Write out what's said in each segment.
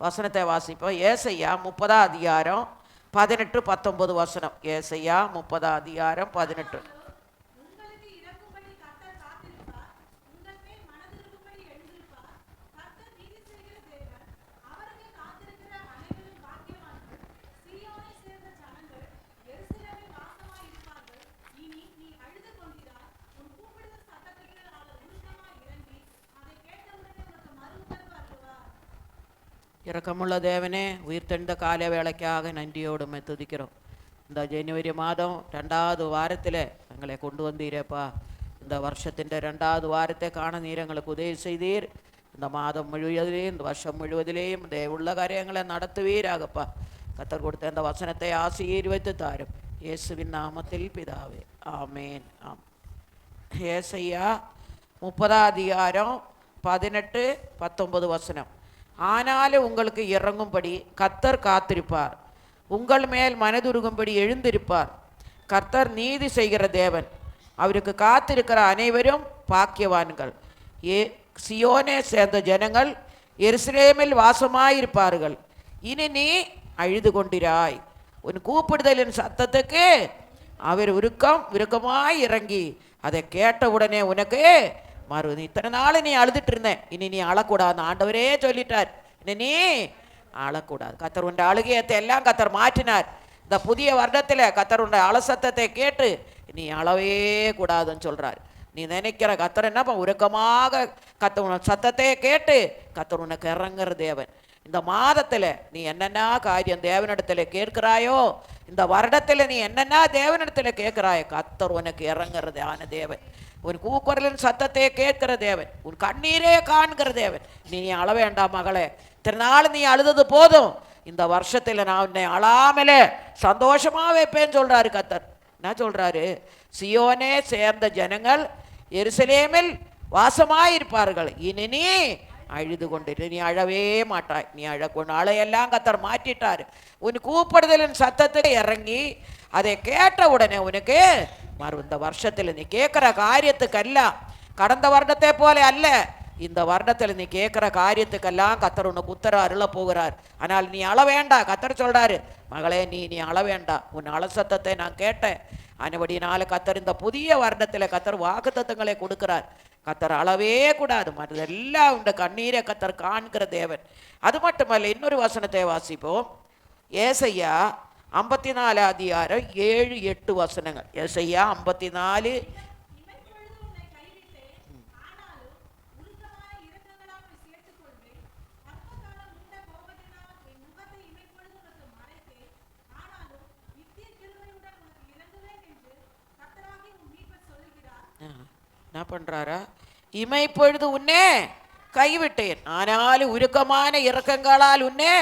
வசனத்தை வாசிப்போம். ஏசையா 30:18-19 ஏசையா 30:18. இரக்கமுள்ள தேவனே, உயிர்த்தெழுந்த கால வேளைக்காக நன்றியோடு துதிக்கிறோம். இந்த ஜனவரி மாதம் 2வது வாரத்தில் எங்களை கொண்டு வந்தீரப்பா. இந்த வருஷத்தின் 2வது வாரத்தை காண நீர் எங்களுக்கு உதவி செய்தீர். இந்த மாதம் முழுவதிலேயும் இந்த வருஷம் முழுவதிலேயும் இந்த உள்ள காரியங்களை நடத்துவீராகப்பா. கர்த்தர் கொடுத்த இந்த வசனத்தை ஆசீர்வதித்து தாரும் இயேசுவின் நாமத்தில் பிதாவே, ஆமேன். ஏசையா 30:18-19. ஆனாலும் உங்களுக்கு இறங்கும்படி கர்த்தர் காத்திருப்பார், உங்கள் மேல் மனதுருகும்படி எழுந்திருப்பார். கர்த்தர் நீதி செய்கிற தேவன், அவருக்கு காத்திருக்கிற அனைவரும் பாக்கியவான்கள். சியோனே சேர்ந்த ஜனங்கள் எருசலேமில் வாசமாயிருப்பார்கள். இனி நீ அழுது கொண்டிராய், உன் கூப்பிடுதலின் சத்தத்துக்கு அவர் உருக்கமாய் இறங்கி அதை கேட்டவுடனே உனக்கு மறு. இத்தனை நாள் நீ அழுதுட்டு இருந்தேன், இனி நீ அழக்கூடாது. ஆண்டவரே சொல்லிட்டார், இனி நீ அழக்கூடாது. கர்த்தர் உண்ட அழுகையத்தை எல்லாம் கர்த்தர் மாற்றினார். இந்த புதிய வருடத்தில் கர்த்தர் உண்ட அலசத்தத்தை கேட்டு நீ அழவே கூடாதுன்னு சொல்றார். நீ நினைக்கிற கர்த்தர் என்ன உருக்கமாக கர்த்தர் சத்தத்தை கேட்டு கர்த்தர் உனக்கு இறங்குற தேவன். இந்த மாதத்தில் நீ என்னென்ன காரியம் தேவனிடத்தில் கேட்கிறாயோ, இந்த வருடத்தில் நீ என்னென்ன தேவனிடத்தில் கேட்கிறாயோ, கர்த்தர் உனக்கு இறங்குறதான தேவன். உன் கூக்குரலின் சத்தத்தை கேட்கிற தேவன், உன் கண்ணீரே காண்கிற தேவன். நீ அழ வேண்டாம் மகளே, இத்தனை நாள் நீ அழுதது போதும். இந்த வருஷத்தில் நான் உன்னை அழாமலே சந்தோஷமா வைப்பேன்னு சொல்றாரு கர்த்தர். என்ன சொல்றாரு? சியோனே சேர்ந்த ஜனங்கள் எருசலேமில் வாசமாயிருப்பார்கள். இனி நீ அழுது கொண்டிரு, நீ அழவே மாட்டாய். நீ அழக்கொண்டு அழையெல்லாம் கர்த்தர் மாற்றிட்டாரு. உன் கூப்பிடுதலின் சத்தத்தை இறங்கி அதை கேட்ட உடனே உனக்கு இந்த வருஷத்தில் நீ கேட்குற காரியத்துக்கெல்லாம், கடந்த வருடத்தை போல அல்ல, இந்த வருடத்தில் நீ கேட்குற காரியத்துக்கெல்லாம் கர்த்தர் உனக்கு உத்தரவு அருள போகிறார். ஆனால் நீ அழ வேண்டாம். கர்த்தர் சொல்றாரு, மகளே நீ அழ வேண்டாம், உன் அலசத்தத்தை நான் கேட்டேன். அதுபடினால கர்த்தர் இந்த புதிய வருடத்தில் கர்த்தர் வாக்குத்தத்தங்களை கொடுக்கிறார். கர்த்தர் அழவே கூடாது, மற்றதெல்லாம் உண்ட கண்ணீரை கர்த்தர் காண்கிற தேவன். அது மட்டுமல்ல, இன்னொரு வசனத்தை வாசிப்போம். ஏசையா 54:7-8. ஏசையா 54. என்ன பண்றாரா? இமைப்பொழுது உன்னே கைவிட்டேன், ஆனாலும் உருக்கமான இரக்கங்களால் உன்னே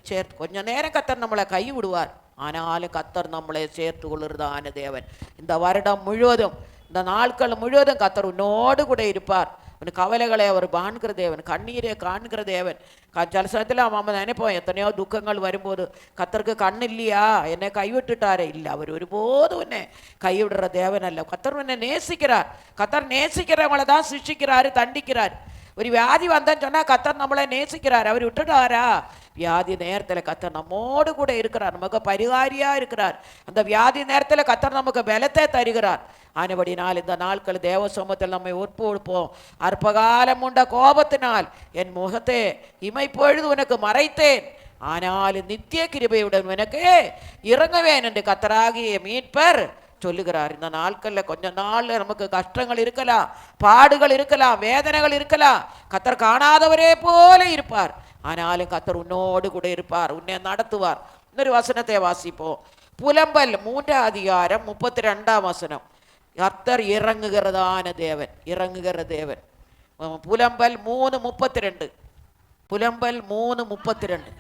சேர்த்து. கொஞ்ச நேரம் கர்த்தர் நம்மளை கை விடுவார், ஆனாலும் கர்த்தர் நம்மளை சேர்த்து கொள்ளுறதான தேவன். இந்த வருடம் முழுவதும், இந்த நாட்கள் முழுவதும் கர்த்தர் உன்னோடு கூட இருப்பார். உன் கவலைகளை அவர் காண்கிற தேவன், கண்ணீரை காண்கிற தேவன். சில சமயத்தில் அவன் நினைப்போம், எத்தனையோ துக்கங்கள் வரும்போது கர்த்தருக்கு கண் இல்லையா, என்னை கைவிட்டுட்டாரே. இல்லை, அவர் ஒருபோது உன்னை கைவிடுற தேவன் அல்ல. கர்த்தர் உன்னை நேசிக்கிறார். கர்த்தர் நேசிக்கிறவங்களை தான் சிக்ஷிக்கிறாரு, தண்டிக்கிறார். ஒரு வியாதி வந்தேன்னு சொன்னால் கர்த்தர் நம்மளை நேசிக்கிறார். அவர் விட்டுட்டாரா? வியாதி நேரத்தில் கர்த்தர் நம்மோடு கூட இருக்கிறார், நமக்கு பரிகாரியாக இருக்கிறார். அந்த வியாதி நேரத்தில் கர்த்தர் நமக்கு பலத்தை தருகிறார். ஆனபடினால் இந்த நாட்கள் தேவ சமூகத்தில் நம்மை ஒப்பு கொடுப்போம். அற்பகாலம் உண்ட கோபத்தினால் என் முகத்தை இமைப்பொழுது உனக்கு மறைத்தேன், ஆனாலும் நித்திய கிருபையுடன் உனக்கு இறங்குவேன் என்று கர்த்தராகிய மீட்பர் சொல்லுகிறார். இந்த நாட்களில் கொஞ்ச நாள் நமக்கு கஷ்டங்கள் இருக்கலாம், பாடுகள் இருக்கலாம், வேதனைகள் இருக்கலாம். கர்த்தர் காணாதவரே போல இருப்பார், ஆனாலும் கர்த்தர் உன்னோடு கூட இருப்பார், உன்னை நடத்துவார். இன்னொரு வசனத்தை வாசிப்போம். புலம்பல் 3:32. கர்த்தர் இறங்குகிறதான தேவன், இறங்குகிற தேவன். புலம்பல் 3:32. புலம்பல் 3:32.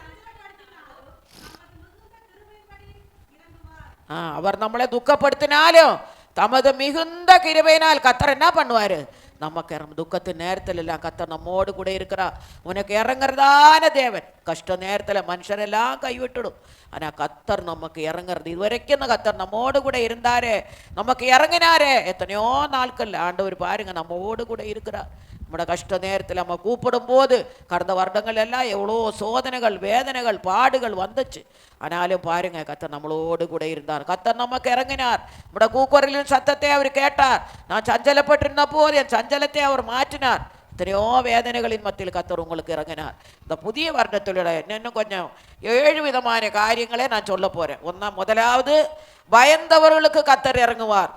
அவர் நம்மளை துக்கப்படுத்தினாலும் தமது மிகுந்த கிருபையினால் கர்த்தர் என்ன பண்ணுவாரு? நமக்கு துக்கத்து நேரத்தில் எல்லாம் கர்த்தர் நம்மோடு கூட இருக்கிறார். உனக்கு இறங்குறதான தேவன். கஷ்ட நேரத்தில் மனுஷரெல்லாம் கைவிட்டுடும், ஆனால் கர்த்தர் நமக்கு இறங்குறது. இதுவரைக்கும் கர்த்தர் நம்மோடு கூட இருந்தாரே, நமக்கு இறங்கினாரே. எத்தனையோ நாட்கள் ஆண்டவர் பாருங்க நம்மோடு கூட இருக்கிறார். நம்முடைய கஷ்ட நேரத்தில் நம்ம கூப்பிடும் போது கடந்த வருடங்கள் எல்லாம் எவ்வளோ சோதனைகள், வேதனைகள், பாடுகள் வந்துச்சு. ஆனாலும் பாருங்க, கர்த்தர் நம்மளோடு கூட இருந்தார். கர்த்தர் நமக்கு இறங்கினார். நம்முடைய கூக்குரலின் சத்தத்தை அவர் கேட்டார். நான் சஞ்சலப்பட்டிருந்த போது என் சஞ்சலத்தை அவர் மாற்றினார். எத்தனையோ வேதனைகளின் மத்தியில் கர்த்தர் உங்களுக்கு இறங்கினார். இந்த புதிய வருடத்திலுடைய இன்னும் கொஞ்சம் 7 விதமான காரியங்களே நான் சொல்ல போறேன். முதலாவது, பயந்தவர்களுக்கு கர்த்தர் இறங்குவார்.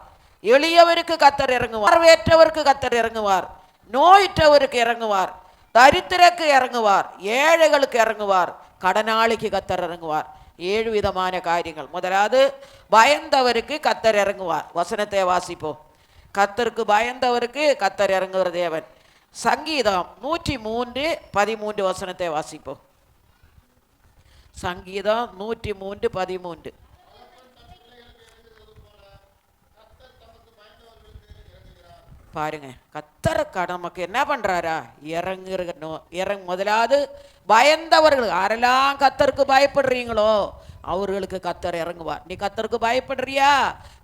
எளியவருக்கு கர்த்தர் இறங்குவார். பார்வையற்றவருக்கு கர்த்தர் இறங்குவார். நோயிற்றவருக்கு இறங்குவார். தரித்திரக்கு இறங்குவார். ஏழைகளுக்கு இறங்குவார். கடனாளிக்கு கர்த்தர் இறங்குவார். 7 விதமான காரியங்கள். முதலாவது, பயந்தவருக்கு கர்த்தர் இறங்குவார். வசனத்தை வாசிப்போம். கர்த்தருக்கு பயந்தவருக்கு கர்த்தர் இறங்குகிற தேவன். சங்கீதம் 103:13 வசனத்தை வாசிப்போம். சங்கீதம் 103:13. பாருங்க, கர்த்தர் நமக்கு என்ன பண்றாரா? முதலாவது, பயந்தவர்கள் யாரெல்லாம் கர்த்தருக்கு பயப்படுறீங்களோ அவர்களுக்கு கர்த்தர் இறங்குவார். நீ கர்த்தருக்கு பயப்படுறியா?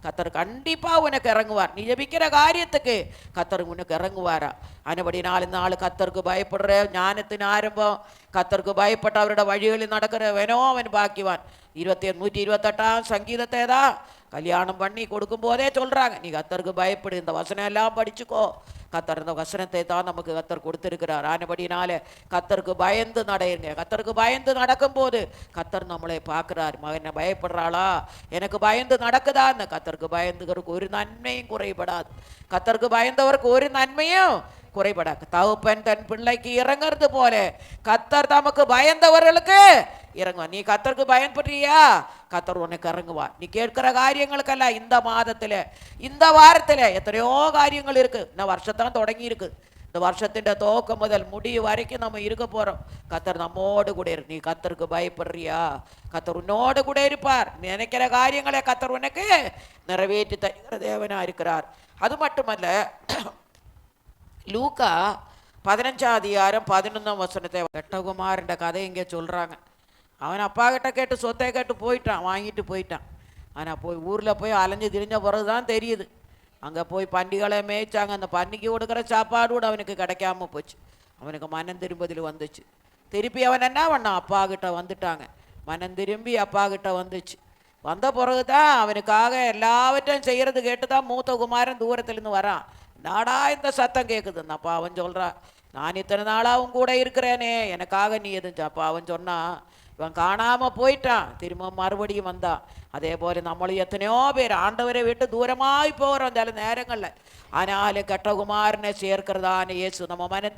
கர்த்தர் கண்டிப்பா உனக்கு இறங்குவார். நீ ஜெபிக்கிற காரியத்துக்கு கர்த்தர் உனக்கு இறங்குவாரா? அதுபடினால் இந்த நாள் கர்த்தருக்கு பயப்படுற ஞானத்தின் ஆரம்பம். கர்த்தருக்கு பயப்பட்ட அவரோட வழிகளில் நடக்கிறவனோ அவன் பாக்கிவான். 128ஆம் சங்கீதத்தை தான் கல்யாணம் பண்ணி கொடுக்கும் போதே சொல்றாங்க, நீ கர்த்தருக்கு பயப்படு. இந்த வசனம் எல்லாம் படிச்சுக்கோ. கர்த்தர் இந்த வசனத்தை தான் நமக்கு கர்த்தர் கொடுத்திருக்கிறார். ஆனபடினால கர்த்தருக்கு பயந்து நடையுங்க. கர்த்தருக்கு பயந்து நடக்கும் போது கர்த்தர் நம்மளை பார்க்கிறார். மகனை பயப்படுறாளா? எனக்கு பயந்து நடக்குதா? இந்த கர்த்தருக்கு பயந்துகிறதுக்கு ஒரு நன்மையும் குறைபடாது. கர்த்தருக்கு பயந்தவருக்கு ஒரு நன்மையும் குறைபடாது. தகப்பன் தன் பிள்ளைக்கு இறங்குறது போல கர்த்தர் தமக்கு பயந்தவர்களுக்கு இறங்குவார். நீ கர்த்தருக்கு பயன்படுறியா? கர்த்தர் உனக்கு இறங்குவார். நீ கேட்கிற காரியங்களுக்கெல்லாம் இந்த மாதத்துல, இந்த வாரத்துல எத்தனையோ காரியங்கள் இருக்கு. இந்த வருஷத்தான் தொடங்கி இருக்கு. இந்த வருஷத்தின் துவக்கம் முதல் முடிவு வரைக்கும் நம்ம இருக்க போறோம். கர்த்தர் நம்மோடு கூட இருக்கு. நீ கர்த்தருக்கு பயப்படுறியா? கர்த்தர் உன்னோடு கூட இருப்பார். நினைக்கிற காரியங்களை கர்த்தர் உனக்கு நிறைவேற்றி தருகிற தேவனா இருக்கிறார். அது மட்டுமல்ல, லூக்கா 15:11 வசனத்தை, கெட்டகுமாரன் கதை இங்கே சொல்றாங்க. அவன் அப்பா கிட்ட கேட்டு சொத்தை கேட்டு போயிட்டான், வாங்கிட்டு போயிட்டான். ஆனால் ஊரில் போய் அலைஞ்சு திரிஞ்ச பிறகு தான் தெரியுது. அங்கே போய் பண்டிகளை மேய்ச்சாங்க. அந்த பன்னிக்கு கொடுக்குற சாப்பாடு கூட அவனுக்கு கிடைக்காம போச்சு. அவனுக்கு மனம் திரும்பதில் வந்துச்சு. திருப்பி அவன் என்ன பண்ணான்? அப்பா கிட்ட வந்துட்டாங்க. மனம் திரும்பி அப்பா கிட்ட வந்துச்சு. வந்த பிறகு தான் அவனுக்காக எல்லாவற்றையும் செய்கிறது கேட்டு தான் மூத்த குமாரன் தூரத்துலேருந்து வரான். நாடா இந்த சத்தம் கேட்குதுன்னு. அப்பா அவன் சொல்கிறான், நான் இத்தனை நாளாகவும் கூட இருக்கிறேனே, எனக்காக நீ எதுவும். அப்பா அவன் சொன்னான், இவன் காணாமல் போயிட்டான், திரும்ப மறுபடியும் வந்தான். அதே போல் நம்மளும் எத்தனையோ பேர் ஆண்டவரை விட்டு தூரமாகி போகிறோம் சில நேரங்களில். ஆனாலும் கெட்டகுமாரனை சேர்க்கிறதான இயேசு நம்ம மனம்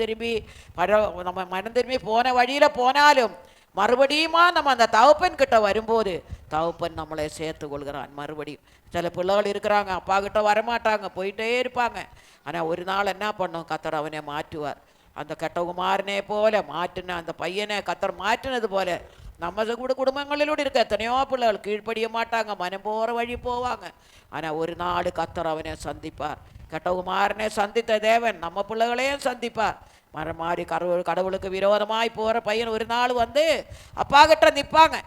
திரும்பி போன வழியில் போனாலும் மறுபடியுமா நம்ம அந்த தகப்பன் கிட்ட வரும்போது தகப்பன் நம்மளை சேர்த்து கொள்கிறான். மறுபடியும் சில பிள்ளைகள் இருக்கிறாங்க, அப்பா கிட்ட வரமாட்டாங்க, போயிட்டே இருப்பாங்க. ஆனால் ஒரு நாள் என்ன பண்ணும்? கர்த்தர் அவனை மாற்றுவார். அந்த கெட்டகுமாரனே போல மாற்றின அந்த பையனை கர்த்தர் மாற்றினது போல நம்ம கூட குடும்பங்களிலோடு இருக்க எத்தனையோ பிள்ளைகள் கீழ்ப்படிய மாட்டாங்க, மனம் போகிற வழி போவாங்க. ஆனால் ஒரு நாள் கர்த்தர் அவனை சந்திப்பார். கெட்டகுமாரனை சந்தித்த தேவன் நம்ம பிள்ளைகளையும் சந்திப்பார். மாறி கடவுளுக்கு விரோதமாய் போகிற பையன் ஒரு நாள் வந்து அப்பா கிட்ட நிற்பாங்க.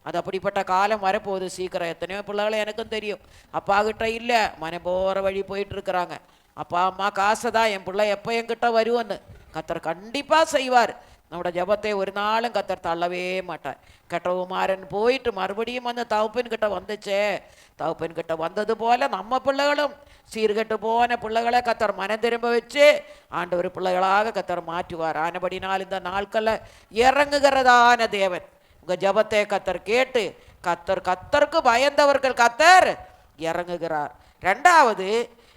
அது அப்படிப்பட்ட காலம் வரப்போகுது சீக்கிரம். எத்தனையோ பிள்ளைகளை எனக்கும் தெரியும், அப்பா கிட்ட இல்லை, மனம் போகிற வழி போயிட்டு இருக்கிறாங்க. அப்பா அம்மா காசை தான், என் பிள்ளை எப்போ என்கிட்ட வருவோன்னு கர்த்தர் கண்டிப்பாக செய்வார். நம்மளோட ஜபத்தை ஒரு நாளும் கர்த்தர் தள்ளவே மாட்டார். கெட்டகுமாரன் போயிட்டு மறுபடியும் வந்து தகப்பன் கிட்ட வந்துச்சே, தகப்பன் கிட்ட வந்தது போல நம்ம பிள்ளைகளும் சீர்கெட்டு போன பிள்ளைகளை கர்த்தர் மனம் திரும்ப வச்சு ஆண்டவர் பிள்ளைகளாக கர்த்தர் மாற்றுவார். ஆனபடினால் இந்த நாட்களில் இறங்குகிறதான தேவன் உங்கள் ஜபத்தை கர்த்தர் கேட்டு கர்த்தருக்கு பயந்தவர்கள் கர்த்தர் இறங்குகிறார். ரெண்டாவது,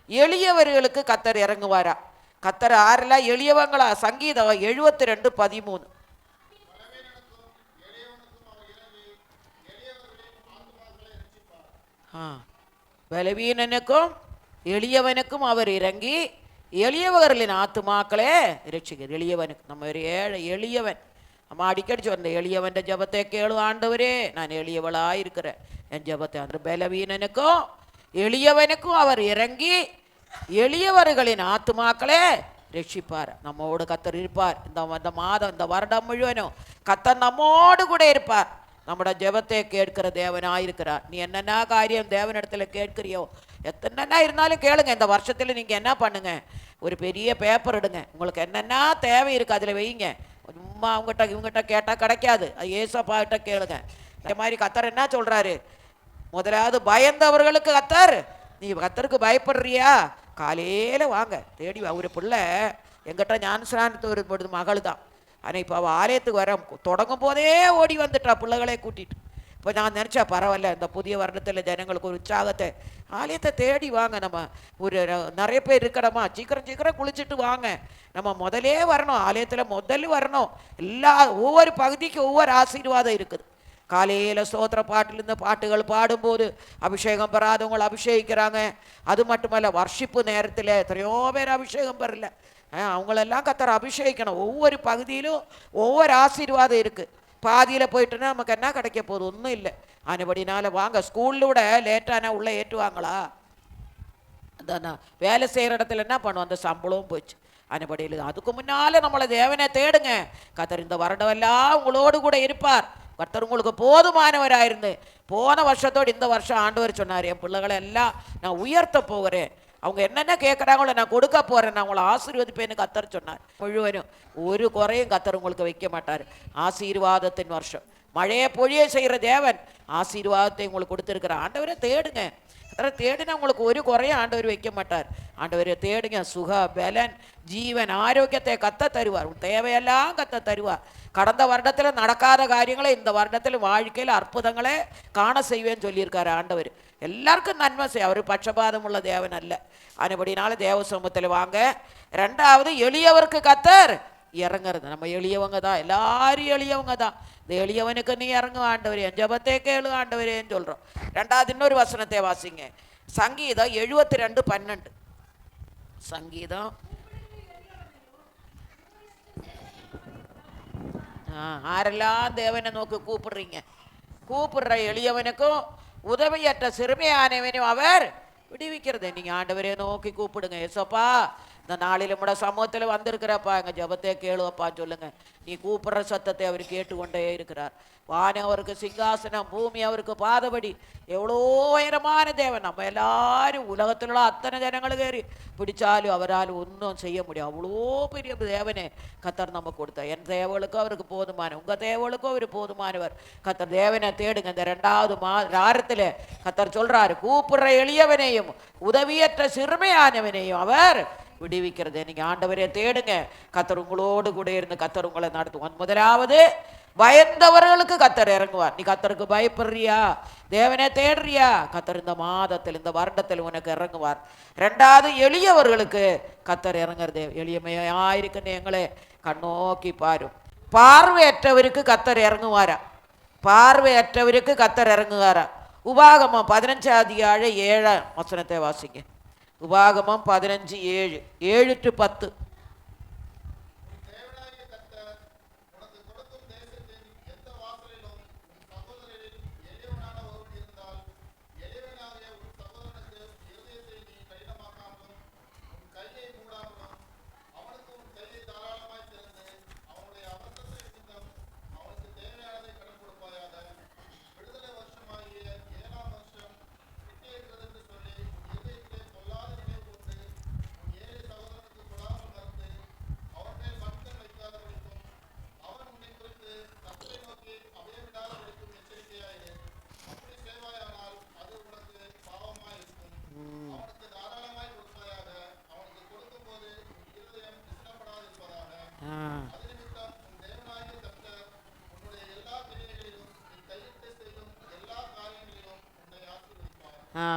எளியவர்களுக்கு கர்த்தர் இறங்குவாரா? கர்த்தர் ஆரெல்லாம் எளியவங்களா? சங்கீதம் 72:13. பலவீனனுக்கும் எளியவனுக்கும் அவர் இறங்கி எளியவர்களின் ஆத்துமாக்களே ரட்சிக்கிறார். எளியவனுக்கு நம்ம ஒரு எளியவன் நம்ம அடிக்கடி சொன்ன எளியவன் ஜபத்தை கேளு ஆண்டவரே, நான் எளியவளாக இருக்கிறேன், என் ஜபத்தை. அந்த பலவீனனுக்கும் எளியவனுக்கும் அவர் இறங்கி எளியவர்களின் ஆத்துமாக்களே ரட்சிப்பார். நம்மோடு கர்த்தர் இருப்பார். இந்த மாதம், இந்த வருடம் முழுவதும் கர்த்தர் நம்மோடு கூட இருப்பார். நம்மளோட ஜெபத்தை கேட்கிற தேவனாயிருக்கிறார். நீ என்னென்ன காரியம் தேவனிடத்தில் கேட்கிறியோ எத்தனைன்னா இருந்தாலும் கேளுங்க. இந்த வருஷத்தில் நீங்கள் என்ன பண்ணுங்க, ஒரு பெரிய பேப்பர் எடுங்க, உங்களுக்கு என்னென்ன தேவை இருக்குது அதில் வைங்க. சும்மா அவங்ககிட்ட இவங்ககிட்ட கேட்டால் கிடைக்காது. அது ஏசப்பாகிட்ட கேளுங்க. இந்த மாதிரி கத்தர் என்ன சொல்கிறாரு, முதலாவது பயந்தவர்களுக்கு கத்தர், நீ கத்தருக்கு பயப்படுறியா, காலையில் வாங்க தேடி ஒரு பிள்ளை எங்கிட்ட ஞானஸ்நானத்து ஒரு பொழுது மகள் தான். ஆனால் இப்போ அவள் ஆலயத்துக்கு வர தொடங்கும் போதே ஓடி வந்துட்டா பிள்ளைகளை கூட்டிகிட்டு. இப்போ நான் நினச்சா பரவாயில்ல, இந்த புதிய வருடத்தில் ஜனங்களுக்கு ஒரு உற்சாகத்தை, ஆலயத்தை தேடி வாங்க. நம்ம ஒரு நிறைய பேர் இருக்கிறோமா, சீக்கிரம் சீக்கிரம் குளிச்சுட்டு வாங்க. நம்ம முதலே வரணும், ஆலயத்தில் முதல்ல வரணும். ஒவ்வொரு பகுதிக்கு ஒவ்வொரு ஆசீர்வாதம் இருக்குது. காலையில் ஸ்தோத்திர பாட்டிலிருந்து பாட்டுகள் பாடும்போது அபிஷேகம் பெறாதவங்களை அபிஷேகிக்கிறாங்க. அது மட்டுமல்ல, வர்ஷிப்பு நேரத்தில் எத்தனையோ பேர் அபிஷேகம் பெறல, அவங்களெல்லாம் கத்தர் அபிஷேகிக்கணும். ஒவ்வொரு பகுதியிலும் ஒவ்வொரு ஆசீர்வாதம் இருக்குது. பாதியில் போயிட்டுன்னா நமக்கு என்ன கிடைக்க போகுது, ஒன்றும் இல்லை. அதுபடினால வாங்க. ஸ்கூல்லோட லேட்டானா உள்ளே ஏற்றுவாங்களா? அந்த வேலை செய்கிற இடத்துல என்ன பண்ணுவோம், அந்த சம்பளம் போச்சு. அதுபடியில் அதுக்கு முன்னால் நம்மளை தேவனை தேடுங்க. கத்தர் இந்த வருடமெல்லாம் உங்களோடு கூட இருப்பார். கர்த்தர் உங்களுக்கு போதுமானவராயிருந்து போன வருஷத்தோடு இந்த வருஷம் ஆண்டவர் சொன்னார், என் பிள்ளைகளை எல்லாம் நான் உயர்த்த போகிறேன், அவங்க என்னென்ன கேட்குறாங்களோ நான் கொடுக்க போகிறேன், நான் உங்களை ஆசீர்வதிப்பேன்னு கத்தர் சொன்னார். முழுவதும் ஒரு குறையும் கத்தர் உங்களுக்கு வைக்க மாட்டார். ஆசீர்வாதத்தின் வருஷம், மழையை பொழிய செய்கிற தேவன் ஆசீர்வாதத்தை உங்களுக்கு கொடுத்துருக்குற. ஆண்டவரை தேடுங்க. கத்தரை தேடினா உங்களுக்கு ஒரு குறையும் ஆண்டவர் வைக்க மாட்டார். ஆண்டவரை தேடுங்க. சுக பலன் ஜீவன் ஆரோக்கியத்தை கத்த தருவார். தேவையெல்லாம் கத்த தருவார். கடந்த வருடத்தில் நடக்காத காரியங்களை இந்த வருடத்தில் வாழ்க்கையில் அற்புதங்களே காண செய்வேன்னு சொல்லியிருக்காரு ஆண்டவர். எல்லாருக்கும் நன்மை செய்ய, அவர் பட்சபாதம் உள்ள தேவன் அல்ல. அதுபடினால தேவ சமூகத்தில் வாங்க. ரெண்டாவது, எளியவருக்கு கத்தர் இறங்குறது. நம்ம எளியவங்க தான், எல்லாரும் எளியவங்க தான். இந்த எளியவனுக்கு நீ இறங்கு ஆண்டவரே, என் ஜெபத்தை கேளு ஆண்டவரேன்னு சொல்கிறோம். ரெண்டாவது இன்னொரு வசனத்தை வாசிங்க. சங்கீதம் 72:12. சங்கீதம் ஆரெல்லாம் தேவனை நோக்கி கூப்பிடுறீங்க, கூப்பிடுற எளியவனுக்கும் உதவியற்ற சிறுமையானவனையும் அவர் விடுவிக்கிறது. நீங்கள் ஆண்டவரே நோக்கி கூப்பிடுங்க. ஏசப்பா, இந்த நாளில் கூட சமூகத்தில் வந்திருக்கிறப்பா, எங்கள் ஜபத்தை கேளுவப்பான்னு சொல்லுங்க. நீ கூப்பிடுற சத்தத்தை அவர் கேட்டுக்கொண்டே இருக்கிறார். வானம் அவருக்கு சிங்காசனம், பூமி அவருக்கு பாதபடி. எவ்வளோ உயரமான தேவன். நம்ம எல்லாரும் உலகத்தில் உள்ள அத்தனை ஜனங்களுக்கு ஏறி பிடிச்சாலும் அவரால் ஒன்றும் செய்ய முடியும். அவ்வளோ பெரிய தேவனே கத்தர் நம்ம கொடுத்தார். என் தேவளுக்கும் அவருக்கு போதுமான, உங்கள் தேவளுக்கும் அவர் போதுமானவர். கத்தர் தேவனை தேடுங்க. இந்த 2வது வாரத்தில் கத்தர் சொல்கிறாரு, கூப்பிடுற எளியவனையும் உதவியற்ற சிறுமையானவனையும் அவர் விடுவிக்கிறது. நீங்கள் ஆண்டவரே தேடுங்க. கத்தர் உங்களோடு கூட இருந்து கத்தர் உங்களை நடத்துவான். முதலாவது, பயந்தவர்களுக்கு கத்தர் இறங்குவார். நீ கத்தருக்கு பயப்படுறியா, தேவனே தேடுறியா, கத்தர் இந்த மாதத்தில் இந்த வருடத்தில் உனக்கு இறங்குவார். ரெண்டாவது, எளியவர்களுக்கு கத்தர் இறங்குறது. எளியமையாயிருக்குன்னு எங்களை கண்ணோக்கி பாரும். பார்வையற்றவருக்கு கத்தர் இறங்குவாரா, பார்வையற்றவருக்கு கத்தர் இறங்குவாரா. உபாகமம் 15:7 வாசிங்க. உபாகமம் 15:7, 7-10.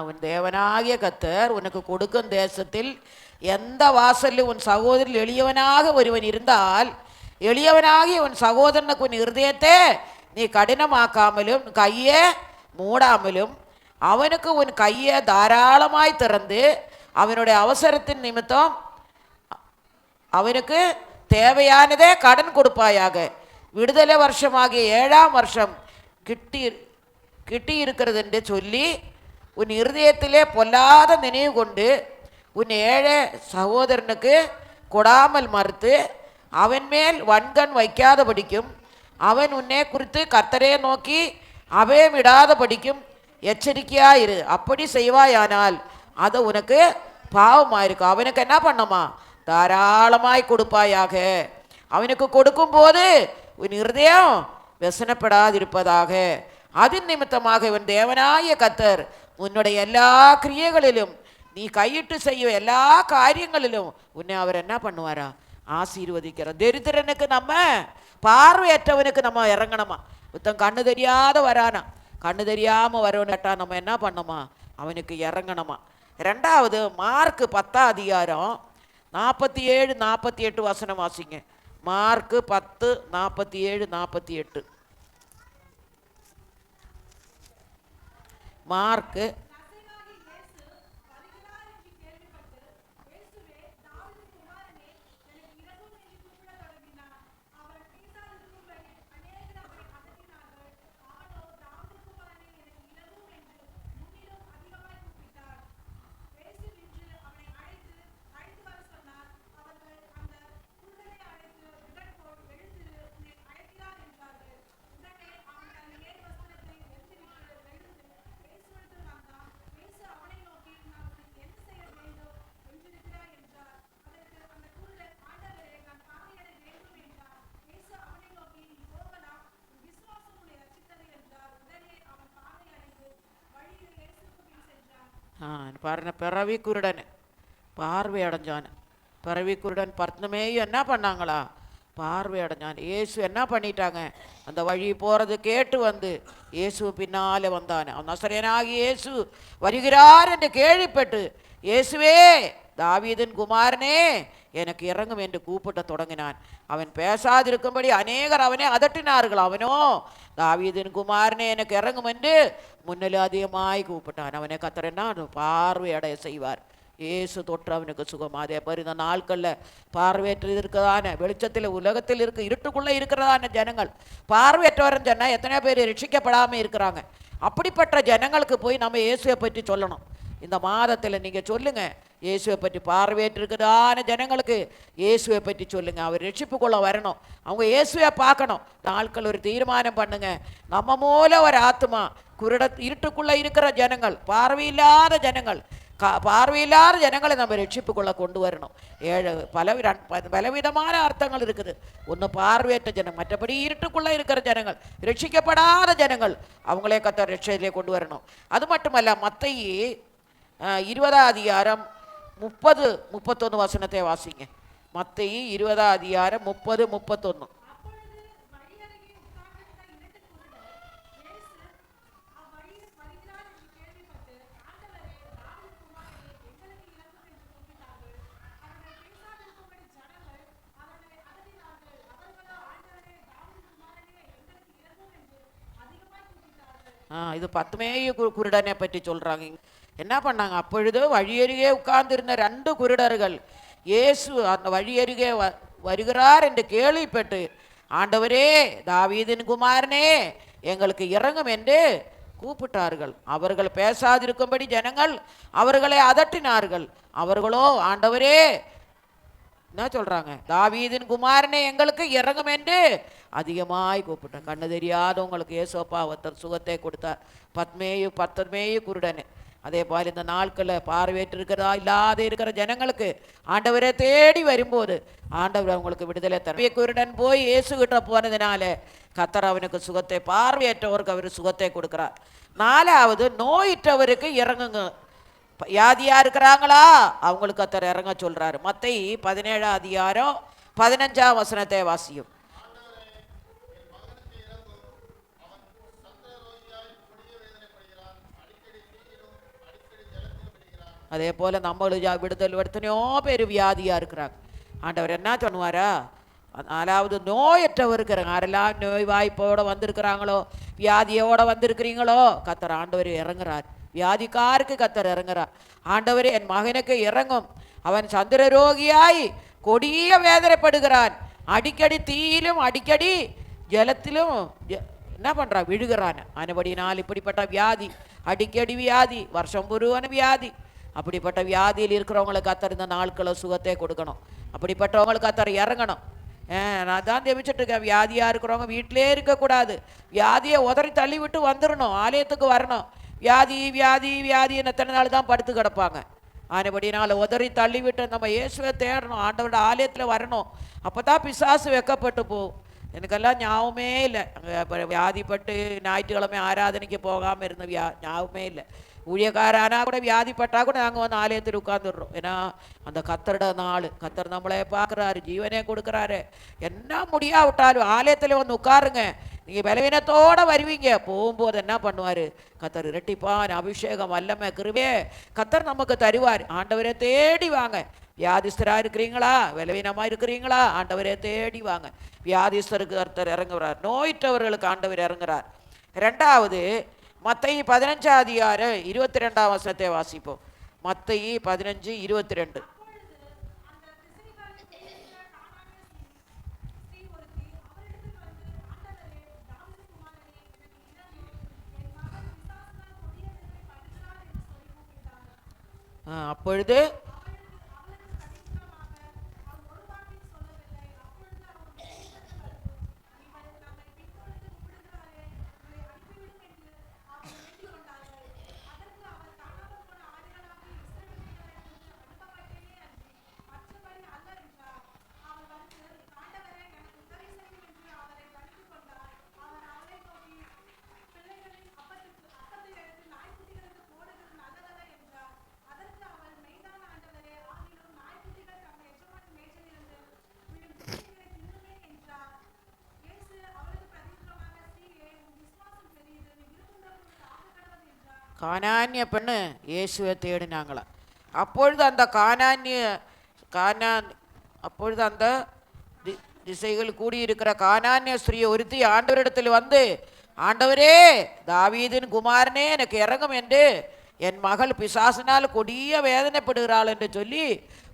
உன் தேவனாகிய கத்தர் உனக்கு கொடுக்கும் தேசத்தில் எந்த வாசலில் உன் சகோதரில் எளியவனாக ஒருவன் இருந்தால், எளியவனாகிய உன் சகோதரனுக்கு உன் இருதயத்தை நீ கடினமாக்காமலும் கையை மூடாமலும் அவனுக்கு உன் கையை தாராளமாய் திறந்து அவனுடைய அவசரத்தின் நிமித்தம் அவனுக்கு தேவையானதே கடன் கொடுப்பாயாக. விடுதலை வருஷமாகிய 7ஆம் வருஷம் கிட்டி இருக்கிறது என்று சொல்லி உன் இருதயத்திலே பொல்லாத நினைவு கொண்டு உன் ஏழை சகோதரனுக்கு கொடாமல் மறுத்து அவன் மேல் வன்கண் வைக்காதபடிக்கும் அவன் உன்னை குறித்து கர்த்தரே நோக்கி அபயமிடாதபடிக்கும் எச்சரிக்கையாயிரு. அப்படி செய்வாயானால் அது உனக்கு பாவமாக இருக்கும். அவனுக்கு என்ன பண்ணமா? தாராளமாய் கொடுப்பாயாக. அவனுக்கு கொடுக்கும்போது உன் இருதயம் व्यसனப்படாதிருப்பதாக. அதன் நிமித்தமாக இவன் தேவனாய கர்த்தர் உன்னுடைய எல்லா கிரியைகளிலும் நீ கையிட்டு செய்யும் எல்லா காரியங்களிலும் உன்னை அவர் என்ன பண்ணுவாரா? ஆசீர்வதிக்கிறார். தரித்திரனுக்கு நம்ம, பார்வையற்றவனுக்கு நம்ம இறங்கணுமா? புத்தம் கண்ணு தெரியாத வரானா, கண்ணு தெரியாமல் வரவன் கேட்டா நம்ம என்ன பண்ணணுமா? அவனுக்கு இறங்கணுமா. ரெண்டாவது மார்க்கு 10ஆம் அதிகாரம் 47-48 வசனம் வாசிங்க. மார்க்கு 10:47-48. மார்க்கு பாருங்க, பிறவி குருடன் பார்வை அடைஞ்சான். பிறவி குருடன் பர்த்தமேயும் என்ன பண்ணாங்களா? பார்வை அடைஞ்சான். இயேசு என்ன பண்ணிட்டாங்க? அந்த வழி போகிறது கேட்டு வந்து இயேசு பின்னாலே வந்தான். அவன் நசரேயனாகி இயேசு வருகிறார் என்று கேள்விப்பட்டு, இயேசுவே தாவீதின் குமாரனே எனக்கு இறங்கும் என்று கூப்பிட்ட தொடங்கினான். அவன் பேசாதிருக்கும்படி அநேகர் அவனை அதட்டினார்கள். அவனோ தாவீதின் குமாரனே எனக்கு இறங்கும் என்று முன்னில் அதிகமாய் கூப்பிட்டான். அவனை கர்த்தர் என்ன பார்வை அடைய செய்வார். இயேசு தொற்று அவனுக்கு சுகம். அதே மாதிரி இந்த நாட்களில் பார்வையற்று இருக்கிறதான வெளிச்சத்தில் உலகத்தில் இருட்டுக்குள்ளே இருக்கிறதான ஜனங்கள், பார்வையற்றவரன்னு சொன்னால் எத்தனை பேர் ரட்சிக்கப்படாமல் இருக்கிறாங்க. அப்படிப்பட்ட ஜனங்களுக்கு போய் நம்ம இயேசுவை பற்றி சொல்லணும். இந்த மாதத்தில் நீங்கள் சொல்லுங்கள், இயேசுவை பற்றி பார்வையற்றிருக்கிறதான ஜனங்களுக்கு இயேசுவை பற்றி சொல்லுங்கள். அவர் ரட்சிப்புக்குள்ளே வரணும், அவங்க இயேசுவை பார்க்கணும். நாட்கள் ஒரு தீர்மானம் பண்ணுங்க. நம்ம மூலம் ஒரு ஆத்மா இருட்டுக்குள்ளே இருக்கிற ஜனங்கள், பார்வையில்லாத ஜனங்கள், பார்வையில்லாத ஜனங்களை நம்ம ரட்சிப்புக்குள்ளே கொண்டு வரணும். பலவிதமான அர்த்தங்கள் இருக்குது. ஒன்று பார்வையற்ற ஜனம், மற்றபடி இருட்டுக்குள்ளே இருக்கிற ஜனங்கள், ரட்சிக்கப்படாத ஜனங்கள், அவங்களே கர்த்தர் ரட்சையிலே கொண்டு வரணும். அது மட்டுமல்ல, மத்தேயு 20ஆம் அதிகாரம் 30-31 வசனத்தை வாசிங்க. மத்தேயு 20ஆம் அதிகாரம் 30-31. இது பத்துமேயு குருடனை பற்றி சொல்கிறாங்க. என்ன பண்ணாங்க? அப்பொழுது வழியருகே உட்கார்ந்திருந்த 2 குருடர்கள் இயேசு அந்த வழியருகே வருகிறார் என்று கேள்விப்பட்டு, ஆண்டவரே தாவீதின் குமாரனே எங்களுக்கு இறங்கும் என்று கூப்பிட்டார்கள். அவர்கள் பேசாதிருக்கும்படி ஜனங்கள் அவர்களை அதட்டினார்கள். அவர்களோ ஆண்டவரே என்ன சொல்கிறாங்க? தாவீதின் குமாரனே எங்களுக்கு இறங்கும் என்று அதிகமாய் கூப்பிட்டேன். கண்ணு தெரியாதவங்களுக்கு ஏசோப்பா ஒருத்தர் சுகத்தை கொடுத்தார். பத்மேயு குருடனு. அதே போல் இந்த நாட்களில் பார்வையற்று இருக்கிறதா இல்லாத இருக்கிற ஜனங்களுக்கு ஆண்டவரை தேடி வரும்போது ஆண்டவர் அவங்களுக்கு விடுதலை தர. குருடன் போய் இயேசுகிட்ட போனதுனால கர்த்தர் அவனுக்கு சுகத்தை, பார்வையற்றவருக்கு அவர் சுகத்தை கொடுக்குறார். 4வது நோயிற்றவருக்கு இறங்குங்க. வியாதியாக இருக்கிறாங்களா அவங்களுக்கு கர்த்தர் இறங்க சொல்கிறாரு. மத்தேயு 17ஆம் அதிகாரம் 15ஆம் வசனத்தை வாசியும். அதே போல் நம்மளும் விடுதல் எத்தனையோ பேர் வியாதியாக இருக்கிறாங்க. ஆண்டவர் என்ன பண்ணுவாரா? 4வது நோயற்றவருக்கு யாரெல்லாம் நோய் வாய்ப்போடு வந்திருக்கிறாங்களோ, வியாதியோடு வந்திருக்கிறீங்களோ, கர்த்தர் ஆண்டவர் இறங்குறார். வியாதிக்காருக்கு கர்த்தர் இறங்குறார். ஆண்டவரே என் மகனுக்கு இறங்கும், அவன் சந்திர ரோகியாய் கொடிய வேதனைப்படுகிறான், அடிக்கடி தீயிலும் அடிக்கடி ஜலத்திலும் என்ன பண்ணுறான்? விழுகிறான். அதுபடினால் இப்படிப்பட்ட வியாதி, அடிக்கடி வியாதி, வருஷம் புருவன வியாதி, அப்படிப்பட்ட வியாதியில் இருக்கிறவங்களுக்கு கர்த்தர் இந்த நாட்களை சுகத்தை கொடுக்கணும். அப்படிப்பட்டவங்களுக்கு கர்த்தர் இறங்கணும். நான் தான் ஜெபிச்சுட்டு இருக்கேன். வியாதியாக இருக்கிறவங்க வீட்டிலே இருக்கக்கூடாது. வியாதியை உதறி தள்ளி விட்டு வந்துடணும், ஆலயத்துக்கு வரணும். வியாதி வியாதி வியாதின்னு எத்தனை நாள் தான் படுத்து கிடப்பாங்க. ஆனபடினால உதறி தள்ளிவிட்டு நம்ம இயேசுவை தேடணும், ஆண்டவரோட ஆலயத்தில் வரணும். அப்போ தான் பிசாசு வெக்கப்பட்டு போகும். எனக்கெல்லாம் ஞாபகமே இல்லை, அங்கே வியாதிப்பட்டு ஞாயிற்றுக்கிழமை ஆராதனைக்கு போகாமல் இருந்த ஞாபகமே இல்லை. ஊழியக்காரானா கூட வியாதிப்பட்டா கூட நாங்கள் வந்து ஆலயத்தில் உட்காந்துடுறோம். ஏன்னா அந்த கத்தரோட நாள், கத்தர் நம்மளே பார்க்குறாரு, ஜீவனே கொடுக்குறாரு. என்ன முடியாவிட்டாலும் ஆலயத்தில் வந்து உட்காருங்க. நீங்கள் பலவீனத்தோடு வருவீங்க, போகும்போது என்ன பண்ணுவார்? கத்தர் இரட்டிப்பான் அபிஷேகம் வல்லமை கிருபை கத்தர் நமக்கு தருவார். ஆண்டவரை தேடி வாங்க. வியாதிஸ்தராக இருக்கிறீங்களா, பலவீனமாக இருக்கிறீங்களா, ஆண்டவரை தேடி வாங்க. வியாதிஸ்தருக்கு கர்த்தர் இறங்குறார், நோயிட்டவர்களுக்கு ஆண்டவர் இறங்குறார். ரெண்டாவது மத்தேயு 15:22 வாசிப்போம். மத்தேயு 15:22. அப்பொழுது கானானிய பெண்ணு இயேசுவை தேடினாங்களா. அப்பொழுது அந்த அப்பொழுது அந்த திசைகள் கூடியிருக்கிற கானானிய ஸ்திரீ ஒருத்தி ஆண்டவரிடத்தில் வந்து, ஆண்டவரே தாவீதின் குமாரனே எனக்கு இறங்கும் என்று என் மகள் பிசாசினால் கொடிய வேதனைப்படுகிறாள் என்று சொல்லி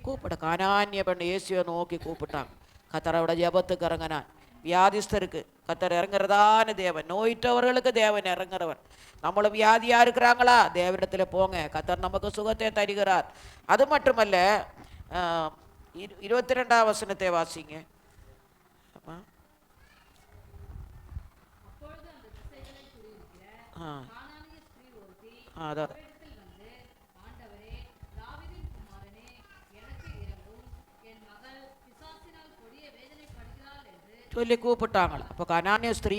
கூப்பிட. கானானிய பெண் இயேசுவை நோக்கி கூப்பிட்டாங்க. கத்தரோட ஜபத்துக்கு இறங்கினான். வியாதிஸ்தருக்கு கத்தர் இறங்குறதான தேவன், நோயிட்டவர்களுக்கு தேவன் இறங்குறவன். நம்மளும் வியாதியாக இருக்கிறாங்களா, தேவனிடத்தில் போங்க, கத்தர் நமக்கு சுகத்தை தருகிறார். அது மட்டுமல்ல, 22 வாசிங்க. அதான் சொல்லி கூப்பிட்டாங்களா. அப்போ கானானிய ஸ்திரீ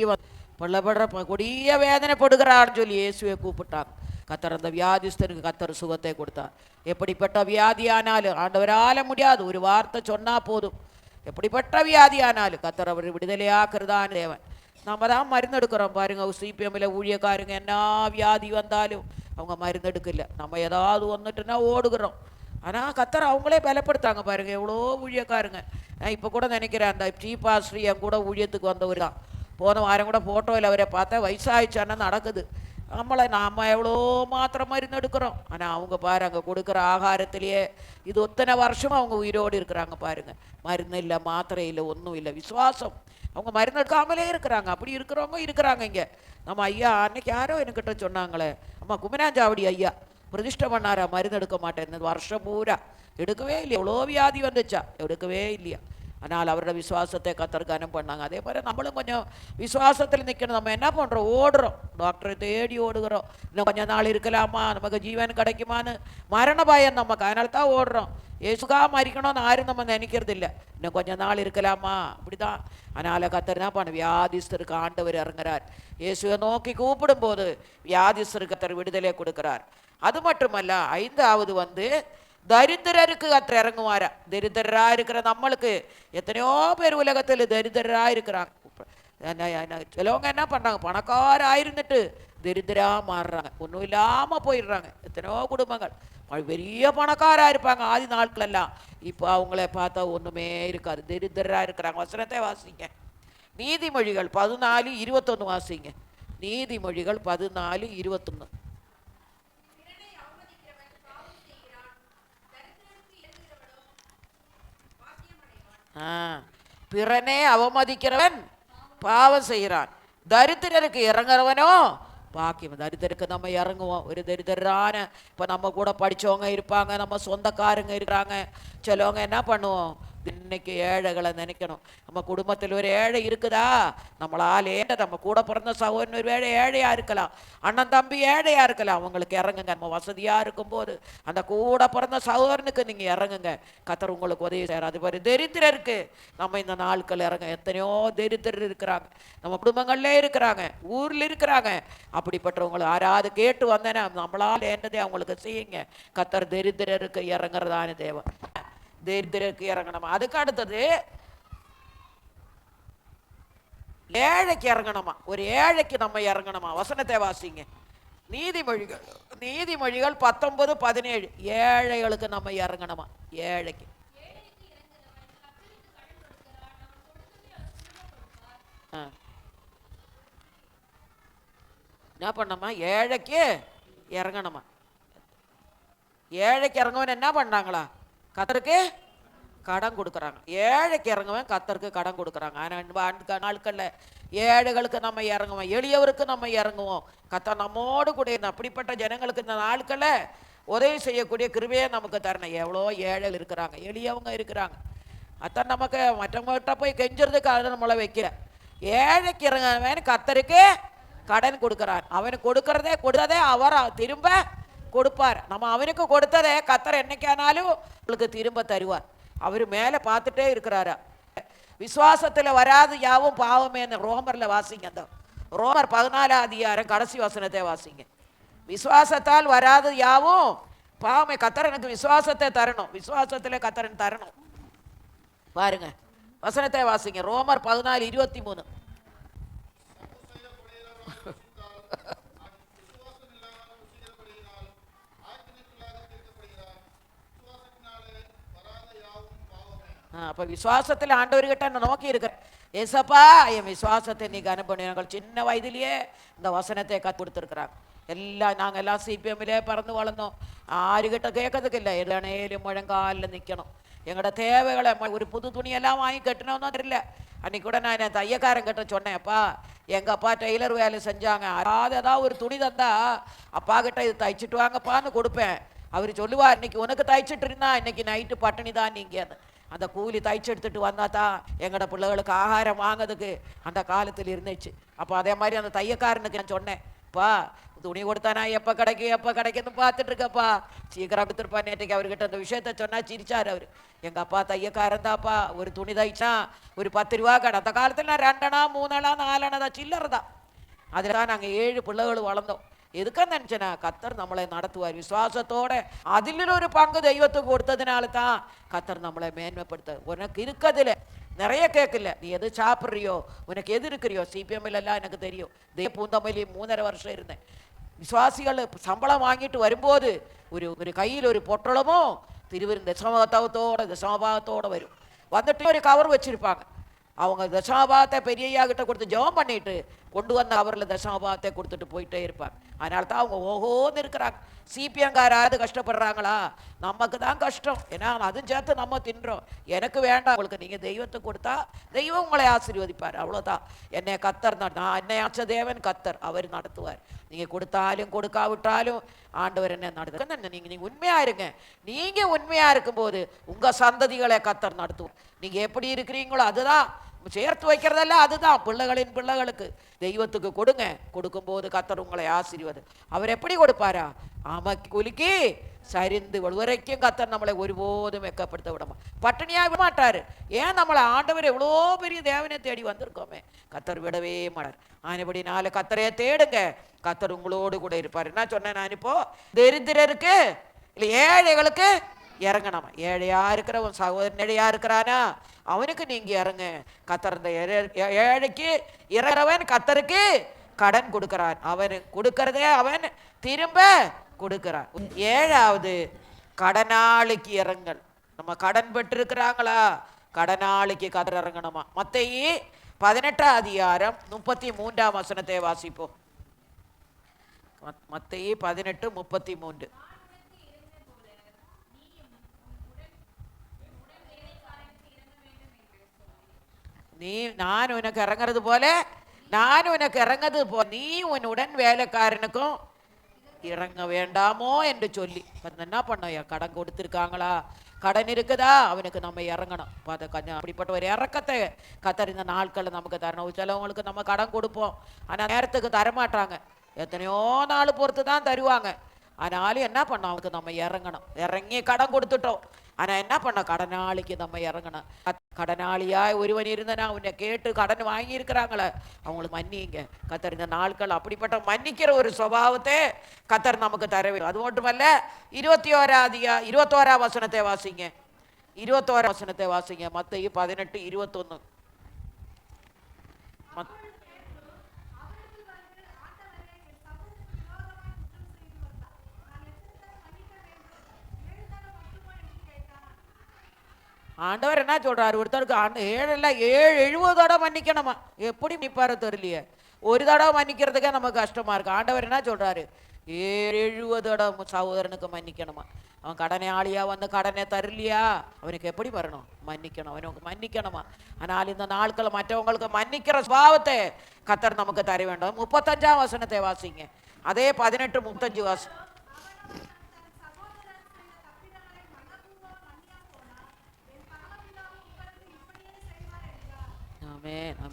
பள்ளப்படுற கொடிய வேதனைப்படுகிறான்னு சொல்லி இயேசுவை கூப்பிட்டாங்க. கத்தர் அந்த வியாதிஸ்தருக்கு கத்தர் சுகத்தை கொடுத்தார். எப்படிப்பட்ட வியாதியானாலும் ஆண்டவரால முடியாது, ஒரு வார்த்தை சொன்னால் போதும். எப்படிப்பட்ட வியாதியானாலும் கத்தர் அவர் விடுதலையாக்குறதான தேவன். நம்ம தான் மருந்து எடுக்கிறோம் பாருங்க. சிபிஎம்மில் ஊழியக்காருங்க என்ன வியாதி வந்தாலும் அவங்க மருந்து எடுக்கல. நம்ம ஏதாவது வந்துட்டுன்னா ஓடுகிறோம். ஆனால் கத்தர் அவங்களே பலப்படுத்தாங்க பாருங்க. எவ்வளோ ஊழியக்காருங்க. நான் இப்போ கூட நினைக்கிறேன், அந்த சீபாஸ்ரீ என் கூட ஊழியத்துக்கு வந்தவர் தான். போன வாரம் கூட ஃபோட்டோவில் அவரை பார்த்தா வயசாகிடுச்சானா நடக்குது. நாம் எவ்வளோ மாத்திரை மருந்து எடுக்கிறோம். ஆனால் அவங்க பாரு, அங்கே கொடுக்குற ஆகாரத்திலேயே இது ஒத்தனை வருஷமும் அவங்க உயிரோடு இருக்கிறாங்க பாருங்கள். மருந்து இல்லை, மாத்திரை இல்லை, ஒன்றும் இல்லை, விசுவாசம். அவங்க மருந்து எடுக்காமலே இருக்கிறாங்க. அப்படி இருக்கிறவங்க இருக்கிறாங்க இங்கே. நம்ம ஐயா அன்னைக்கு யாரோ என்கிட்ட சொன்னாங்களே, அம்மா குமராஞ்சாவடி ஐயா பிரதிஷ்டை பண்ணாரா, மருந்து எடுக்க மாட்டேன் வருஷம் பூரா எடுக்கவே இல்லையா. எவ்வளோ வியாதி வந்துச்சா, எடுக்கவே இல்லையா. ஆனால் அவரோட விசுவாசத்தை கத்தர் கனம் பண்ணாங்க. அதே மாதிரி நம்மளும் கொஞ்சம் விசுவாசத்தில் நிற்கணும். நம்ம என்ன பண்ணுறோம், ஓடுறோம், டாக்டரை தேடி ஓடுகிறோம். இன்னும் கொஞ்சம் நாள் இருக்கலாமா, நமக்கு ஜீவன் கிடைக்குமான்னு மரண பயம் நமக்கு, அதனால தான் ஓடுறோம். ஏசுகா மறிக்கணும்னு யாரும் நம்ம நினைக்கிறது இல்லை. இன்னும் கொஞ்சம் நாள் இருக்கலாமா, அப்படிதான். அதனால் கத்தர் என்ன பண்ண, வியாதிஸ்தருக்கு ஆண்டவர் இறங்குறார். இயேசுவை நோக்கி கூப்பிடும் போது வியாதிஸ்தருக்கு கத்தர் விடுதலை கொடுக்கிறார். அது மட்டுமல்ல, 5வது தரித்திரருக்கு கத்தர் இறங்குவாரா. தரித்திரராக இருக்கிற நம்மளுக்கு எத்தனையோ பேர் உலகத்தில் தரித்திரராக இருக்கிறாங்க. சிலவங்க என்ன பண்ணுறாங்க, பணக்காராக இருந்துட்டு தரித்திராக மாறுறாங்க, ஒன்றும் இல்லாமல் போயிடுறாங்க. எத்தனையோ குடும்பங்கள் பெரிய பணக்காராக இருப்பாங்க ஆதி நாட்களெல்லாம். இப்போ அவங்கள பார்த்தா ஒன்றுமே இருக்காது, தரித்திரராக இருக்கிறாங்க. வசனத்தை வாசிங்க. நீதிமொழிகள் 14:21 வாசிங்க. நீதிமொழிகள் 14:21. பிறனே அவமதிக்கிறவன் பாவம் செய்கிறான், தரித்திரருக்கு இறங்குறவனோ பாக்கியம். தரித்திரருக்கு நம்ம இறங்குவோம். ஒரு தரித்திரான இப்போ நம்ம கூட படித்தவங்க இருப்பாங்க, நம்ம சொந்தக்காரங்க இருக்கிறாங்க. சிலவங்க என்ன பண்ணுவோம், இன்னைக்கு ஏழைகளை நினைக்கணும். நம்ம குடும்பத்தில் ஒரு ஏழை இருக்குதா, நம்மளால் நம்ம கூட பிறந்த சகோதரன் ஒரு வேலை ஏழையா இருக்கலாம், அண்ணன் தம்பி ஏழையா இருக்கலாம், அவங்களுக்கு இறங்குங்க. நம்ம வசதியா இருக்கும்போது அந்த கூட பிறந்த சகோதரனுக்கு நீங்க இறங்குங்க. கர்த்தர் உங்களுக்கு உதவி செய்யறார். அது மாதிரி தரித்திரருக்கு நம்ம இந்த நாட்கள் இறங்க. எத்தனையோ தரித்திரர் இருக்கிறாங்க, நம்ம குடும்பங்கள்ல இருக்கிறாங்க, ஊர்ல இருக்கிறாங்க. அப்படிப்பட்டவங்களை யாராவது கேட்டு வந்தேன்னா நம்மளால் என்னதே அவங்களுக்கு செய்யுங்க. கர்த்தர் தரித்திரருக்கு இறங்குறதான தேவன், தரித்திரருக்கு இறங்கணுமா. அதுக்கு அடுத்தது ஏழைக்கு இறங்கணுமா. ஒரு ஏழைக்கு நம்ம இறங்கணுமா. வசனத்தை வாசிங்க. நீதிமொழிகள் 19:17. ஏழைகளுக்கு நம்ம இறங்கணுமா. ஏழைக்கு என்ன பண்ணமா. ஏழைக்கு இறங்கணுமா. ஏழைக்கு இறங்குவன் என்ன பண்ணாங்களா, கர்த்தருக்கு கடன் கொடுக்குறாங்க. ஏழைக்கு இறங்குவேன், கர்த்தருக்கு கடன் கொடுக்குறாங்க. ஆனால் நாட்களில் ஏழைகளுக்கு நம்ம இறங்குவோம், எளியவருக்கு நம்ம இறங்குவோம். கர்த்தர் நம்மோடு கூட அப்படிப்பட்ட ஜனங்களுக்கு இந்த நாட்களில் உதவி செய்யக்கூடிய கிருபையை நமக்கு தரணும். எவ்வளோ ஏழைகள் இருக்கிறாங்க, எளியவங்க இருக்கிறாங்க. அத்தான் நமக்கு மற்றவங்ககிட்ட போய் கெஞ்சுறதுக்கு அதை நம்மளை வைக்கல. ஏழைக்கு இறங்குவேன், கர்த்தருக்கு கடன் கொடுக்குறார். அவனுக்கு கொடுத்ததே அவர் திரும்ப கொடுப்பார். நம்ம அவனுக்கு கொடுத்ததே கர்த்தர் என்னைக்கானாலும் உங்களுக்கு திரும்ப தருவார். அவர் மேலே பார்த்துட்டே இருக்கிறாரா. விசுவாசத்தில் வராது யாவும் பாவமே. ரோமர்ல வாசிங்க, அந்த ரோமர் 14 கடைசி வசனத்தை வாசிங்க. விசுவாசத்தால் வராது யாவும் பாவமே. கர்த்தர் எனக்கு விசுவாசத்தை தரணும், விசுவாசத்தில் கர்த்தரன் தரணும். பாருங்க வசனத்தை வாசிங்க. ரோமர் 14:23. அப்போ விசுவாசத்தில் ஆண்டவர்கிட்ட நான் நோக்கி இருக்கிறேன். ஏசப்பா என் விசுவாசத்தை நீ கனம் பண்ணி. நாங்கள் சின்ன வயதிலேயே இந்த வசனத்தை கற்று கொடுத்துருக்குறாங்க. நாங்கள் எல்லாம் சிபிஎம்மிலே பறந்து வளர்ந்தோம். ஆறுகிட்ட கேட்கறதுக்கு இல்லை, எல்லனேலும் முழங்காலில் நிற்கணும். எங்களோட தேவைகளை ஒரு புது துணியெல்லாம் வாங்கி கட்டணும்னு தெரியல. அன்றைக்கி கூட நான் என் தையக்காரங்கிட்ட சொன்னேன், அப்பா எங்கள் அப்பா டெய்லர் வேலை செஞ்சாங்க, ஏதாவது ஒரு துணி தந்தா அப்பா கிட்ட இது தைச்சிட்டு வாங்கப்பான்னு கொடுப்பேன். அவர் சொல்லுவார், இன்னைக்கு உனக்கு தைச்சிட்டு இருந்தா இன்னைக்கு நைட்டு பட்டினி தான் நீங்கள். அந்த கூலி தைச்சு எடுத்துட்டு வந்தா தான் எங்களோட பிள்ளைகளுக்கு ஆகாரம் வாங்கிறதுக்கு அந்த காலத்தில் இருந்துச்சு. அப்போ அதே மாதிரி அந்த தையக்காரனுக்கு நான் சொன்னேன், பா துணி கொடுத்தானா எப்போ கிடைக்குன்னு பார்த்துட்டு இருக்கப்பா, சீக்கிரம் எடுத்துருப்பா. நேற்றுக்கு அவர்கிட்ட அந்த விஷயத்த சொன்னா சிரிச்சார் அவர். எங்கள் அப்பா தையக்காரன் தான்ப்பா, ஒரு துணி தைச்சா ஒரு 10 ரூபா கடை. அந்த காலத்தில் 2 அணா 3 அணா 4 அணா தான் சில்லறை தான். அதில் தான் நாங்கள் 7 பிள்ளைகள் வளர்ந்தோம். எதுக்குன்னு நினச்சேனா, கர்த்தர் நம்மளை நடத்துவார் விசுவாசத்தோட. அதில் ஒரு பங்கு தெய்வத்துக்கு கொடுத்ததுனால தான் கர்த்தர் நம்மளை மேன்மைப்படுத்த. உனக்கு இருக்கிறதுல நிறைய கேட்கல, நீ எது சாப்பிட்றியோ, உனக்கு எது இருக்கிறியோ. சிபிஎம்மில் எல்லாம் எனக்கு தெரியும். பூந்தமல்லி 3.5 வருஷம் இருந்தேன். விசுவாசிகள் சம்பளம் வாங்கிட்டு வரும்போது ஒரு கையில் ஒரு பொட்டலமும் தசமபாகத்தோட வரும். வந்துட்டு ஒரு கவர் வச்சிருப்பாங்க. அவங்க தசமபாகத்தை பெரியய்யா கிட்ட கொடுத்து ஜெபம் பண்ணிட்டு கொண்டு வந்த கவரில் தசமபாகத்தை கொடுத்துட்டு போயிட்டே இருப்பாங்க. அதனால தான் அவங்க ஓஹோன்னு இருக்கிறாங்க. சிபிஎங்காராவது கஷ்டப்படுறாங்களா? நமக்கு தான் கஷ்டம். ஏன்னா அதுவும் சேர்த்து நம்ம தின்றோம். எனக்கு வேண்டாம், உங்களுக்கு நீங்கள் தெய்வத்தை கொடுத்தா தெய்வம் உங்களை ஆசீர்வதிப்பார், அவ்வளோதான். என்னை கர்த்தர் தான், நான் என்னை ஆச்ச தேவன் கர்த்தர், அவர் நடத்துவார். நீங்கள் கொடுத்தாலும் கொடுக்காவிட்டாலும் ஆண்டவர் என்ன நடத்துங்க. நீங்கள் உண்மையாக இருங்க. நீங்கள் உண்மையாக இருக்கும்போது உங்கள் சந்ததிகளை கர்த்தர் நடத்துவார். நீங்கள் எப்படி இருக்கிறீங்களோ அதுதான் சேர்த்து வைக்கிறதல்ல, அதுதான் பிள்ளைகளின் பிள்ளைகளுக்கு தெய்வத்துக்கு கொடுங்க. கொடுக்கும்போது கர்த்தர் உங்களை ஆசீர்வாது. அவர் எப்படி கொடுப்பாரா? ஆமாக்கி குலுக்கி சரிந்து வரைக்கும் கர்த்தர் நம்மளை ஒருபோதும் வெட்கப்படுத்த விடமா, பட்டினியாக விட மாட்டாரு. ஏன் நம்மளை ஆண்டவர் எவ்வளோ பெரிய தேவனை தேடி வந்திருக்கோமே, கர்த்தர் விடவே மாட்டார். ஆனபடினால கர்த்தரையே தேடுங்க, கர்த்தர் உங்களோடு கூட இருப்பார். என்ன சொன்னேன் நான் இப்போ, தரித்திரருக்கு இல்லை ஏழைகளுக்கு இறங்கணுமா. ஏழையா இருக்கிறவன் சகோதரன் ஏழையா இருக்கிறானா அவனுக்கு நீங்க இறங்க. கர்த்தர் இந்த ஏழைக்கு இறங்குறவன் கர்த்தருக்கு கடன் கொடுக்கிறான். அவன் கொடுக்கறதே அவன் திரும்ப கொடுக்கிறான். 7வது கடனாளிக்கு இறங்கல். நம்ம கடன் பெற்றிருக்கிறாங்களா, கடனாளிக்கு கடன் இறங்கணுமா. மத்தேயு 18:33 வாசிப்போம். மத்தேயு 18:33. நான் உனக்கு இறங்குறது போல நீ உன் உடன் வேலைக்காரனுக்கும் இறங்க வேண்டாமோ என்று சொல்லி என்ன பண்ண. கடன் கொடுத்துருக்காங்களா, கடன் இருக்குதா, அவனுக்கு நம்ம இறங்கணும். அப்படிப்பட்ட ஒரு இறக்கத்தை கத்தர் இந்த நாட்களில் நமக்கு தரணும். சிலவங்களுக்கு நம்ம கடன் கொடுப்போம், ஆனால் நேரத்துக்கு தரமாட்டாங்க, எத்தனையோ நாள் பொறுத்து தான் தருவாங்க. ஆனாலும் என்ன பண்ணோம், அவனுக்கு நம்ம இறங்கணும். இறங்கி கடன் கொடுத்துட்டோம், ஆனால் என்ன பண்ண, கடனாளிக்கு நம்ம இறங்கணும். கடனாளியாய் ஒருவன் இருந்தனா அவனை கேட்டு கடன் வாங்கியிருக்கிறாங்களே அவங்களுக்கு மன்னிங்க. கத்தர் இந்த நாட்கள் அப்படிப்பட்ட மன்னிக்கிற ஒரு சுபாவத்தை கத்தர் நமக்கு தர வேண்டும். அது மட்டுமல்ல, 21ஆம் வசனத்தை வாசிங்க. 21ஆம் வசனத்தை வாசிங்க. மத்தேயு 18:21. ஆண்டவர் என்ன சொல்றாரு, ஒருத்தருக்கு 7 தடவை மன்னிக்கணுமா? எப்படி நிப்பாரு தெரியலையே. ஒரு தடவை மன்னிக்கிறதுக்கே நமக்கு கஷ்டமா இருக்கு. ஆண்டவர் என்ன சொல்றாரு, 70 தடவை சகோதரனுக்கு மன்னிக்கணுமா? அவன் கடனை ஆளியா வந்து கடனை தரலையா, அவனுக்கு எப்படி வரணும், மன்னிக்கணும், அவனுக்கு மன்னிக்கணுமா? ஆனால் இந்த நாட்கள் மற்றவங்களுக்கு மன்னிக்கிற சுபாவத்தை கத்தர் நமக்கு தர வேண்டும். 35ஆம் வசனத்தை வாசிங்க. அதே 18:35 வாசி.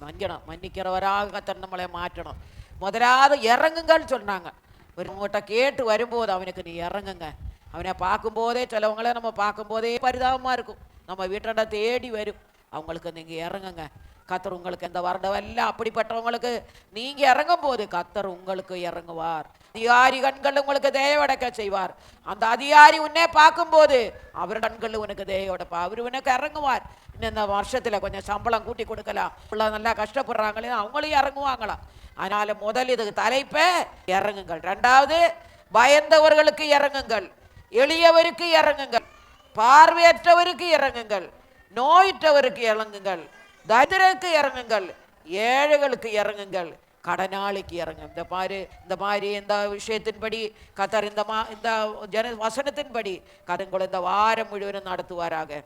மன்னிக்கணும், மன்னிக்கிறவராக கத்தர் நம்மளை மாற்றணும். முதலாவது இறங்குங்கன்னு சொன்னாங்க. ஒரு உங்கள்கிட்ட கேட்டு வரும்போது அவனுக்கு நீ இறங்குங்க. அவனை பார்க்கும்போதே, சிலவங்கள நம்ம பார்க்கும்போதே பரிதாபமாக இருக்கும், நம்ம வீட்டை தேடி வரும், அவங்களுக்கு நீங்கள் இறங்குங்க. கத்தர் உங்களுக்கு எந்த வருடவெல்லாம் அப்படிப்பட்டவங்களுக்கு நீங்க இறங்கும் போது கத்தர் உங்களுக்கு இறங்குவார். அதிகாரி கண்கள் உங்களுக்கு தயவடைக்க செய்வார். அந்த அதிகாரி உன்னே பார்க்கும்போது அவர் கண்கள் உனக்கு தயவடைப்பா, அவர் உனக்கு இறங்குவார். இன்னும் இந்த வருஷத்துல கொஞ்சம் சம்பளம் கூட்டி கொடுக்கலாம், நல்லா கஷ்டப்படுறாங்களே அவங்களையும் இறங்குவாங்களாம். அதனால முதல் இதுக்கு தலைப்பை இறங்குங்கள். ரெண்டாவது, பயந்தவர்களுக்கு இறங்குங்கள், எளியவருக்கு இறங்குங்கள், பார்வையற்றவருக்கு இறங்குங்கள், நோயிற்றவருக்கு இறங்குங்கள், தரித்திரருக்கு இறங்குங்கள், ஏழைகளுக்கு இறங்குங்கள், கடனாளிக்கு இறங்கும். இந்த மாதிரி இந்த விஷயத்தின்படி கத்தர் இந்த வசனத்தின்படி கருங்களை இந்த வாரம் முழுவதும் நடத்துவாராக.